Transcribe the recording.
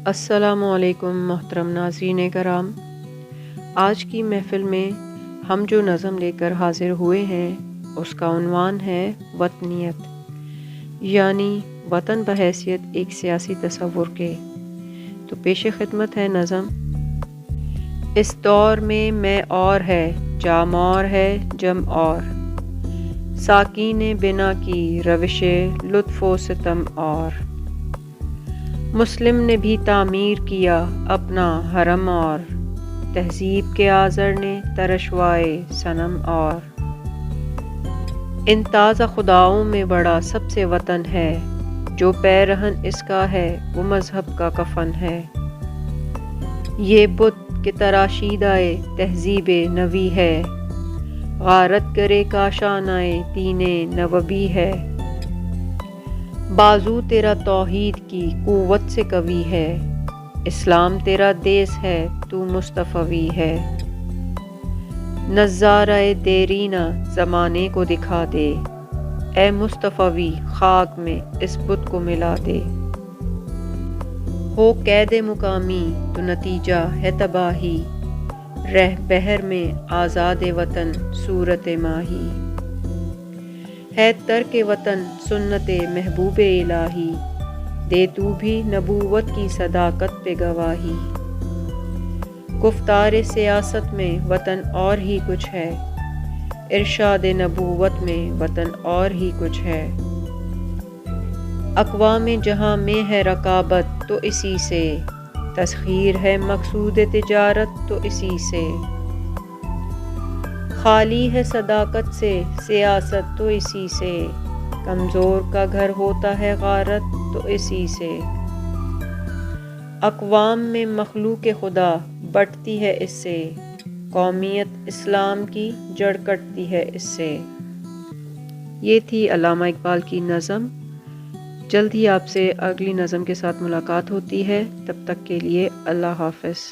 السلام علیکم محترم ناظرین کرام، آج کی محفل میں ہم جو نظم لے کر حاضر ہوئے ہیں اس کا عنوان ہے وطنیت، یعنی وطن بحیثیت ایک سیاسی تصور کے۔ تو پیش خدمت ہے نظم۔ اس دور میں اور ہے، جام اور ہے جم اور، ساکین بنا کی روش لطف و ستم اور، مسلم نے بھی تعمیر کیا اپنا حرم اور، تہذیب کے آزر نے ترشوائے صنم اور، ان تازہ خداؤں میں بڑا سب سے وطن ہے، جو پیرہن اس کا ہے وہ مذہب کا کفن ہے۔ یہ بت کے تراشیدہ تہذیب نوی ہے، غارت گرے کاشانہ دین نبوی ہے، بازو تیرا توحید کی قوت سے قوی ہے، اسلام تیرا دیس ہے تو مصطفی ہے، نظارہ دیرینہ زمانے کو دکھا دے، اے مصطفی خاک میں اس بت کو ملا دے، ہو قید مقامی تو نتیجہ ہے تباہی، رہ بحر میں آزاد وطن صورت ماہی، ہے ترک وطن سنت محبوب الہی، دے تو بھی نبوت کی صداقت پہ گواہی، گفتار سیاست میں وطن اور ہی کچھ ہے، ارشاد نبوت میں وطن اور ہی کچھ ہے، اقوام جہاں میں ہے رقابت تو اسی سے، تسخیر ہے مقصود تجارت تو اسی سے، خالی ہے صداقت سے سیاست تو اسی سے، کمزور کا گھر ہوتا ہے غارت تو اسی سے، اقوام میں مخلوق خدا بٹتی ہے اس سے، قومیت اسلام کی جڑ کٹتی ہے اس سے۔ یہ تھی علامہ اقبال کی نظم۔ جلد ہی آپ سے اگلی نظم کے ساتھ ملاقات ہوتی ہے، تب تک کے لیے اللہ حافظ۔